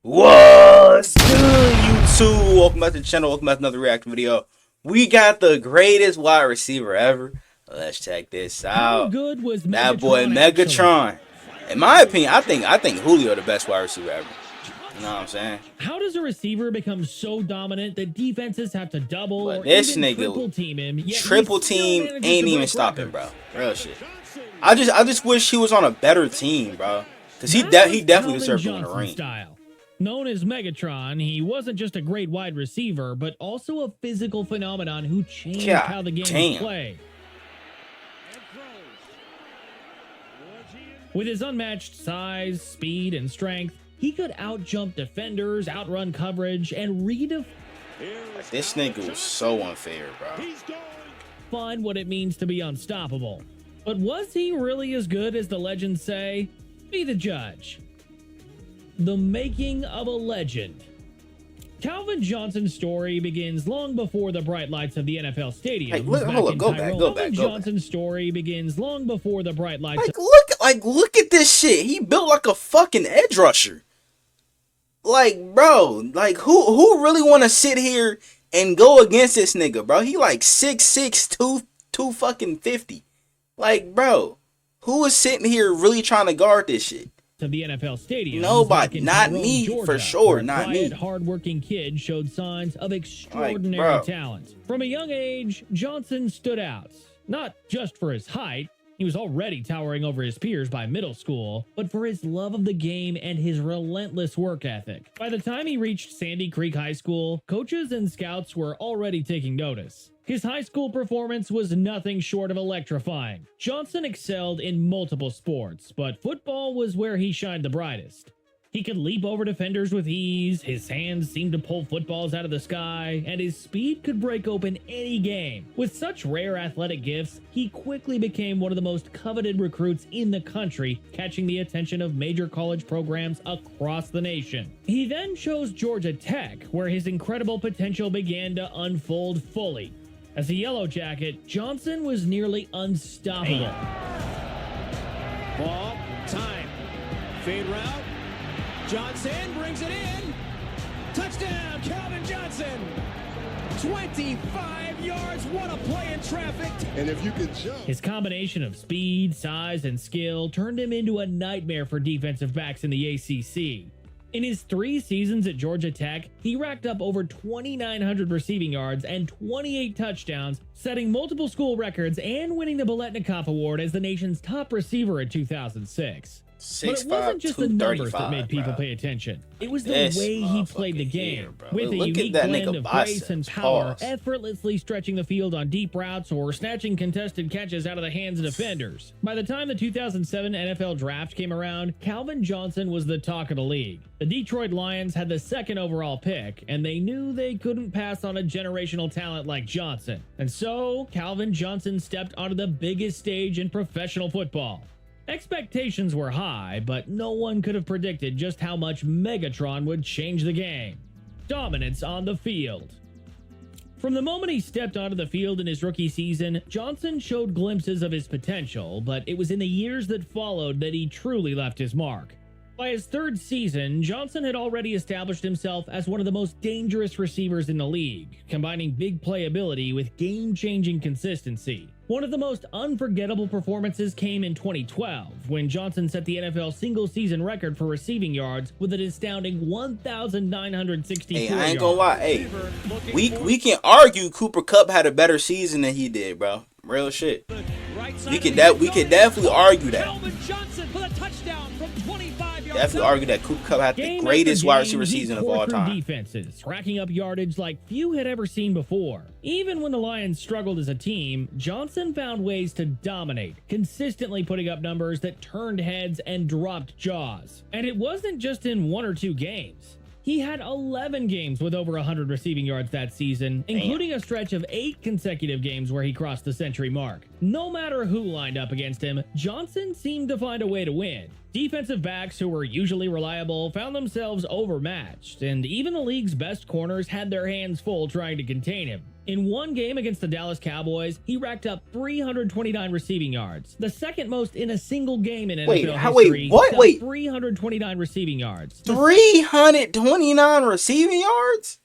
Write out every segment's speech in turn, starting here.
What's good, YouTube? Welcome back to the channel. Welcome back to another reaction video. We got the greatest wide receiver ever. Let's check this out. How good was Megatron? That boy Megatron. Actually? In my opinion, I think Julio the best wide receiver ever. You know what I'm saying? How does a receiver become so dominant that defenses have to double but or this even nigga triple team him? Triple team ain't even stopping, bro. Real shit. I just wish he was on a better team, bro. Cause he definitely deserved to win a ring. Style. Known as Megatron, he wasn't just a great wide receiver, but also a physical phenomenon who changed how the game was played. With his unmatched size, speed, and strength, he could out-jump defenders, outrun coverage, and redefine. Like, this nigga was so unfair, bro. Find what it means to be unstoppable. But was he really as good as the legends say? Be the judge. The making of a legend. Calvin Johnson's story begins long before the bright lights of the NFL stadium. Hey, look, go back. Calvin Johnson's story begins long before the bright lights. Look at this shit. He built like a fucking edge rusher. Like, bro, like who really want to sit here and go against this nigga, bro? He like 6'6", 250. Like, bro, who is sitting here really trying to guard this shit? Of the NFL stadium. Nobody, not me, Georgia, for sure, not me. Hard-working kid showed signs of extraordinary talent. From a young age, Johnson stood out, not just for his height. He was already towering over his peers by middle school, but for his love of the game and his relentless work ethic. By the time he reached Sandy Creek High School, coaches and scouts were already taking notice. His high school performance was nothing short of electrifying. Johnson excelled in multiple sports, but football was where he shined the brightest. He could leap over defenders with ease, his hands seemed to pull footballs out of the sky, and his speed could break open any game. With such rare athletic gifts, he quickly became one of the most coveted recruits in the country, catching the attention of major college programs across the nation. He then chose Georgia Tech, where his incredible potential began to unfold fully. As a Yellow Jacket, Johnson was nearly unstoppable. Ball, time, fade route. Johnson brings it in. Touchdown, Calvin Johnson. 25 yards. What a play in traffic. And if you could jump. His combination of speed, size, and skill turned him into a nightmare for defensive backs in the ACC. In his 3 seasons at Georgia Tech, he racked up over 2,900 receiving yards and 28 touchdowns, setting multiple school records and winning the Biletnikoff Award as the nation's top receiver in 2006. But it wasn't just the numbers that made people pay attention. It was the way he played the game, with a unique blend of grace and power, effortlessly stretching the field on deep routes or snatching contested catches out of the hands of defenders. By the time the 2007 NFL Draft came around, Calvin Johnson was the talk of the league. The Detroit Lions had the 2nd overall pick, and they knew they couldn't pass on a generational talent like Johnson. And so, Calvin Johnson stepped onto the biggest stage in professional football. Expectations were high, but no one could have predicted just how much Megatron would change the game. Dominance on the field. From the moment he stepped onto the field in his rookie season, Johnson showed glimpses of his potential, but it was in the years that followed that he truly left his mark. By his 3rd season, Johnson had already established himself as one of the most dangerous receivers in the league, combining big playability with game-changing consistency. One of the most unforgettable performances came in 2012, when Johnson set the NFL single-season record for receiving yards with an astounding 1,964 yards. Hey, I ain't gonna lie. Hey, we can argue Cooper Kupp had a better season than he did, bro. Real shit. We could definitely argue that. Definitely argue that Cooper Kupp had the greatest wide receiver season of all time. Defenses, racking up yardage like few had ever seen before. Even when the Lions struggled as a team, Johnson found ways to dominate, consistently putting up numbers that turned heads and dropped jaws. And it wasn't just in 1 or 2 games. He had 11 games with over 100 receiving yards that season, including a stretch of 8 consecutive games where he crossed the century mark. No matter who lined up against him, Johnson seemed to find a way to win. Defensive backs who were usually reliable found themselves overmatched, and even the league's best corners had their hands full trying to contain him. In one game against the Dallas Cowboys, he racked up 329 receiving yards, the second most in a single game in NFL history. Wait, 329 receiving yards. 329 receiving yards?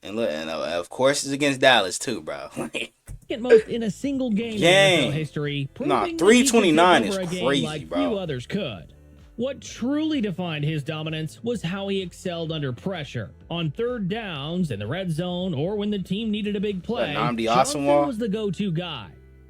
And look, and of course it's against Dallas too, bro. Second most in a single game in NFL history. Nah, 329 is crazy, like bro. Few others could. What truly defined his dominance was how he excelled under pressure. On third downs, in the red zone, or when the team needed a big play, Johnson was the go-to guy.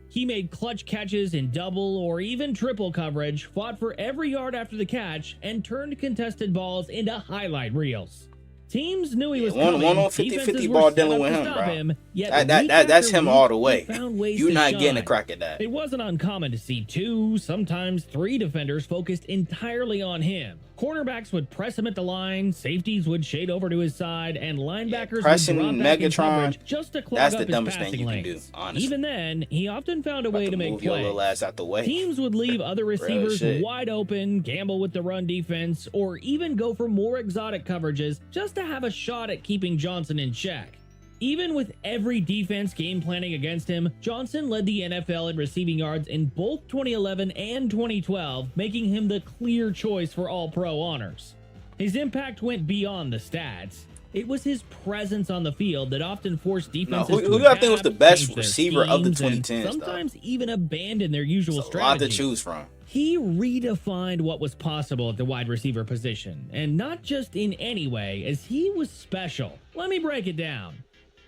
He made clutch catches in double or even triple coverage, fought for every yard after the catch, and turned contested balls into highlight reels. Teams knew he was coming. One on 50-50 ball dealing with him, bro. That's him all the way. You're not getting a crack at that. It wasn't uncommon to see 2, sometimes 3 defenders focused entirely on him. Cornerbacks would press him at the line, safeties would shade over to his side, and linebackers would drop back in coverage just to clog up his passing lanes. Even then, he often found a way to make plays. Teams would leave other receivers wide open, gamble with the run defense, or even go for more exotic coverages just to have a shot at keeping Johnson in check. Even with every defense game planning against him, Johnson led the NFL in receiving yards in both 2011 and 2012, making him the clear choice for All-Pro honors. His impact went beyond the stats. It was his presence on the field that often forced defenses who do I think was the best receiver of the 2010s? Sometimes even abandon their usual strategy. A lot to choose from. He redefined what was possible at the wide receiver position, and not just in any way, as he was special. Let me break it down.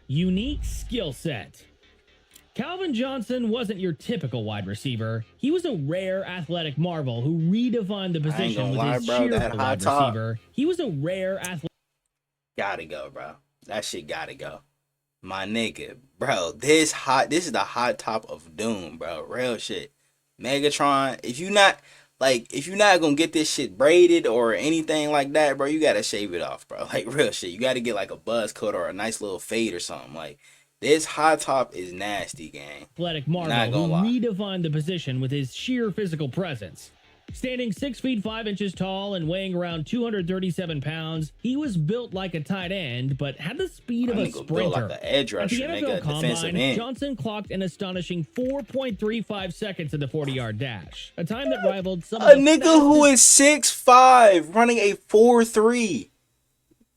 Unique skill set. Calvin Johnson wasn't your typical wide receiver. He was a rare athletic marvel who redefined the position with his sheer wide receiver. He was a rare athletic. Gotta go, bro. That shit gotta go. My nigga, bro. This is the hot top of doom, bro. Real shit. Megatron. If you're not gonna get this shit braided or anything like that, bro, you gotta shave it off, bro. Like, real shit. You gotta get like a buzz cut or a nice little fade or something. Like, this hot top is nasty, gang. Athletic marvel who redefined the position with his sheer physical presence. Standing 6 feet 5 inches tall and weighing around 237 pounds, he was built like a tight end, but had the speed of a sprinter. Like an edge rusher, At the NFL Combine, Johnson clocked an astonishing 4.35 seconds in the 40-yard dash, a time that rivaled some of the nigga who is 6'5", running a 4.3.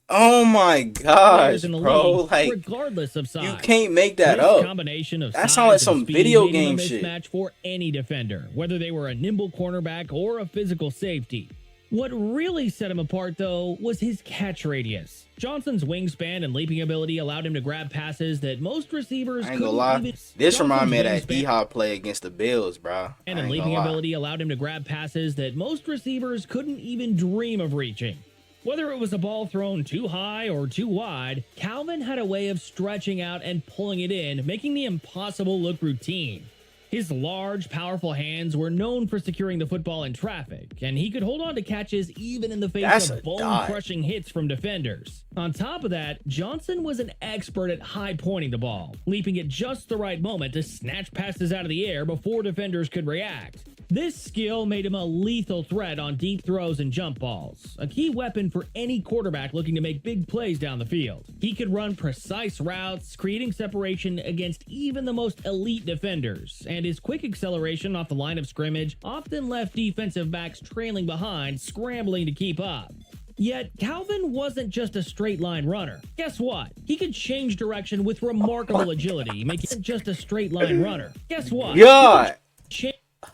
Oh my gosh, bro! Like, regardless of size, you can't make that up. Combination of that sounds like some video game shit. Mismatch for any defender, whether they were a nimble cornerback or a physical safety. What really set him apart, though, was his catch radius. Johnson's wingspan and leaping ability allowed him to grab passes that most receivers couldn't even. I ain't gonna lie. This reminds me of that D-Hop play against the Bills, bro. And leaping ability allowed him to grab passes that most receivers couldn't even dream of reaching. Whether it was a ball thrown too high or too wide, Calvin had a way of stretching out and pulling it in, making the impossible look routine. His large, powerful hands were known for securing the football in traffic, and he could hold on to catches even in the face of bone-crushing hits from defenders. On top of that, Johnson was an expert at high-pointing the ball, leaping at just the right moment to snatch passes out of the air before defenders could react. This skill made him a lethal threat on deep throws and jump balls, a key weapon for any quarterback looking to make big plays down the field. He could run precise routes, creating separation against even the most elite defenders, and his quick acceleration off the line of scrimmage often left defensive backs trailing behind, scrambling to keep up. Yet, Calvin wasn't just a straight-line runner. Guess what? He could change direction with remarkable agility, making him just a straight-line runner. Guess what? God!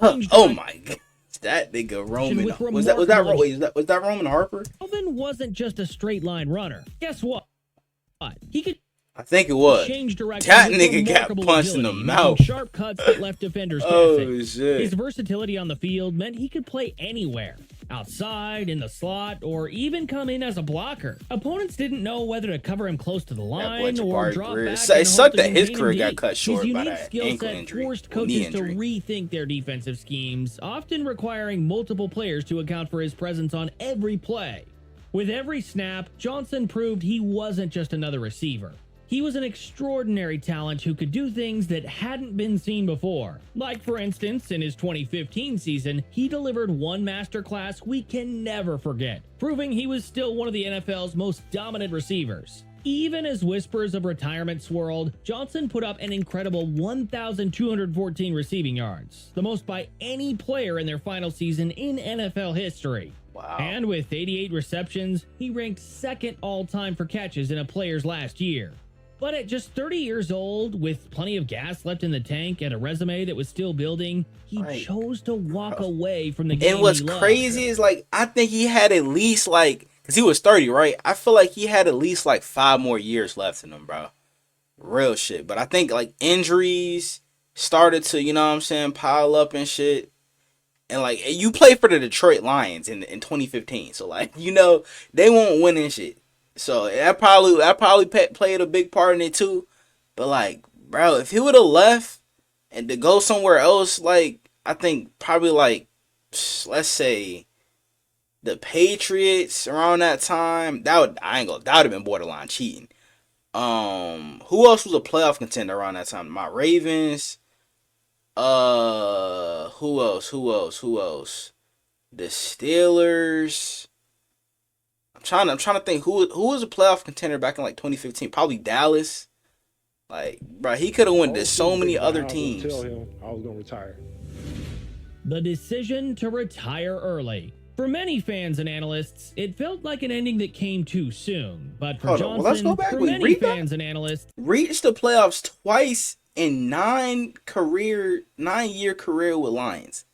Oh my god. That nigga Roman. Was that Roman Harper? Calvin wasn't just a straight line runner. Guess what? He could I think it was. Change direction. That nigga got punched in the mouth. Sharp cuts that left defenders guessing. Shit. His versatility on the field meant he could play anywhere. Outside, in the slot, or even come in as a blocker. Opponents didn't know whether to cover him close to the line or drop back. It sucked that his career got cut short by that ankle injury. His unique skill set forced coaches to rethink their defensive schemes, often requiring multiple players to account for his presence on every play. With every snap, Johnson proved he wasn't just another receiver. He was an extraordinary talent who could do things that hadn't been seen before. Like, for instance, in his 2015 season, he delivered one masterclass we can never forget, proving he was still one of the NFL's most dominant receivers. Even as whispers of retirement swirled, Johnson put up an incredible 1,214 receiving yards, the most by any player in their final season in NFL history. Wow. And with 88 receptions, he ranked second all-time for catches in a player's last year. But at just 30 years old, with plenty of gas left in the tank and a resume that was still building, he chose to walk away from the game. And what's crazy is, like, I think he had at least, like, because he was 30, right? I feel like he had at least, like, 5 more years left in him, bro. Real shit. But I think, like, injuries started to, you know what I'm saying, pile up and shit. And, like, you played for the Detroit Lions in 2015. So, like, you know, they won't win and shit. So that probably played a big part in it too. But like, bro, if he would have left and to go somewhere else, like I think probably like let's say the Patriots around that time, that would have been borderline cheating. Who else was a playoff contender around that time? My Ravens. Who else? The Steelers. I'm trying to think who was a playoff contender back in like 2015. Probably Dallas. Like, bro, he could have went to so many other teams. Tell him I was gonna retire. The decision to retire early. For many fans and analysts, it felt like an ending that came too soon. But for Johnson, let's go back. for many fans and analysts, reached the playoffs twice in 9-year career with Lions,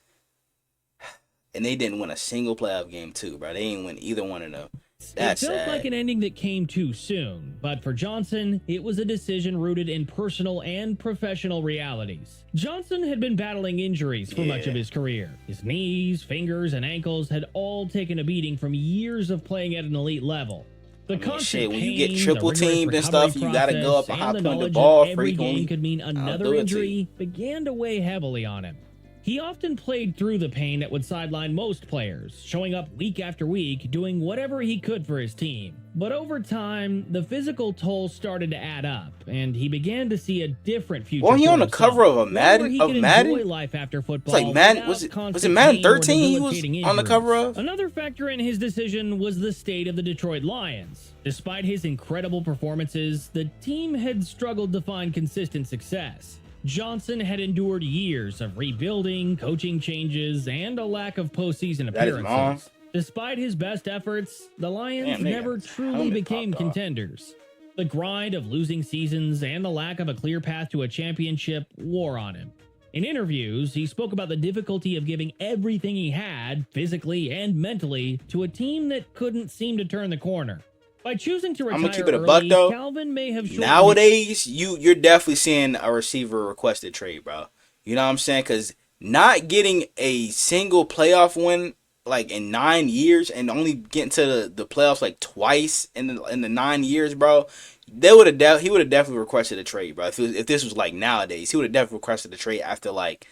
and they didn't win a single playoff game too, bro. They didn't win either one of them. That's it felt sad. like an ending that came too soon, but for Johnson, it was a decision rooted in personal and professional realities. Johnson had been battling injuries for much of his career. His knees, fingers, and ankles had all taken a beating from years of playing at an elite level. The constant when pain, you get the triple rigorous team and stuff, you gotta process, go up and and hop the on the knowledge ball that every frequently. game could mean another injury began to weigh heavily on him. He often played through the pain that would sideline most players, showing up week after week, doing whatever he could for his team. But over time, the physical toll started to add up, and he began to see a different future. Well, he for on the himself, cover of a Madden. where he could enjoy life after football. It's like Madden. without Was it constant Madden pain or 13? He was debilitating on the cover injuries. of. Another factor in his decision was the state of the Detroit Lions. Despite his incredible performances, the team had struggled to find consistent success. Johnson had endured years of rebuilding, coaching changes, and a lack of postseason appearances. Despite his best efforts, the Lions never truly became contenders. The grind of losing seasons and the lack of a clear path to a championship wore on him. In interviews, he spoke about the difficulty of giving everything he had, physically and mentally, to a team that couldn't seem to turn the corner. By choosing to retire I'm gonna keep it a early, buck though. Calvin may have Nowadays, you're definitely seeing a receiver requested trade, bro. You know what I'm saying? Because not getting a single playoff win like in 9 years and only getting to the playoffs like twice in the 9 years, bro. He would have definitely requested a trade, bro. If this was like nowadays, he would have definitely requested a trade after like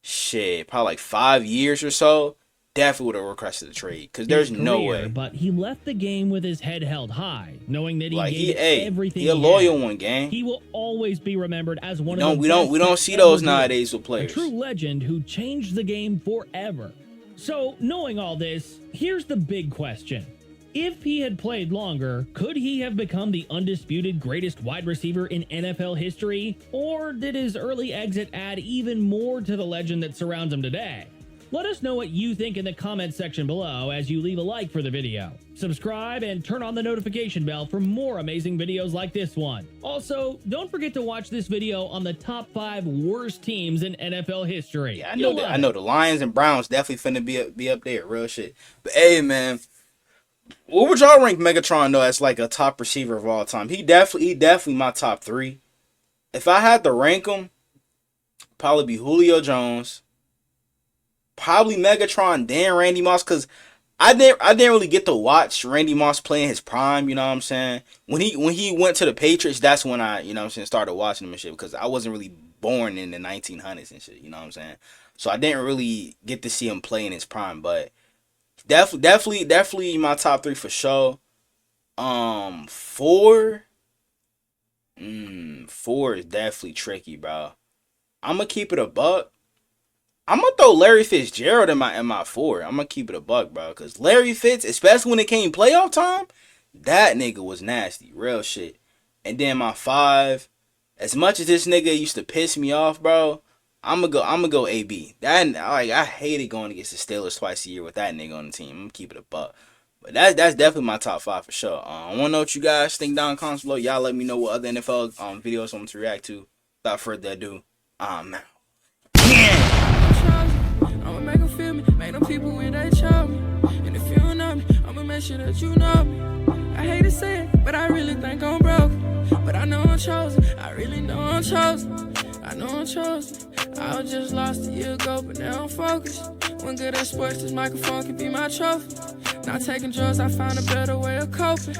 probably like 5 years or so. Definitely would have requested a trade because there's no way. But he left the game with his head held high, knowing that he gave everything. He a loyal one, gang. He will always be remembered as one of the best. We don't see those nowadays with players. A true legend who changed the game forever. So, knowing all this, here's the big question. If he had played longer, could he have become the undisputed greatest wide receiver in NFL history? Or did his early exit add even more to the legend that surrounds him today? Let us know what you think in the comments section below as you leave a like for the video. Subscribe and turn on the notification bell for more amazing videos like this one. Also, don't forget to watch this video on the top 5 worst teams in NFL history. Yeah, I know the Lions and Browns definitely finna be up there, real shit. But hey, man, what would y'all rank Megatron though as like a top receiver of all time? He definitely my top 3. If I had to rank him, probably be Julio Jones. Probably Megatron, then Randy Moss, because I didn't really get to watch Randy Moss play in his prime, you know what I'm saying? When he went to the Patriots, that's when I, you know what I'm saying, started watching him and shit, because I wasn't really born in the 1900s and shit, you know what I'm saying? So I didn't really get to see him play in his prime, but definitely my top 3 for sure. 4, 4 is definitely tricky, bro. I'm gonna keep it a buck. I'm gonna throw Larry Fitzgerald in my 4. I'm gonna keep it a buck, bro. Cause Larry Fitz, especially when it came playoff time, that nigga was nasty, real shit. And then my 5, as much as this nigga used to piss me off, bro, I'm gonna go AB. That I hated going against the Steelers twice a year with that nigga on the team. I'm gonna keep it a buck. But that's definitely my top 5 for sure. I want to know what you guys think down in the comments below. Y'all let me know what other NFL videos I want to react to. Without further ado, I'm out. I'ma make them feel me, make them people when they show me. And if you don't know me, I'ma make sure that you know me. I hate to say it, but I really think I'm broke. But I know I'm chosen, I really know I'm chosen. I know I'm chosen. I was just lost a year ago, but now I'm focused. When good at sports, this microphone can be my trophy. Not taking drugs, I found a better way of coping.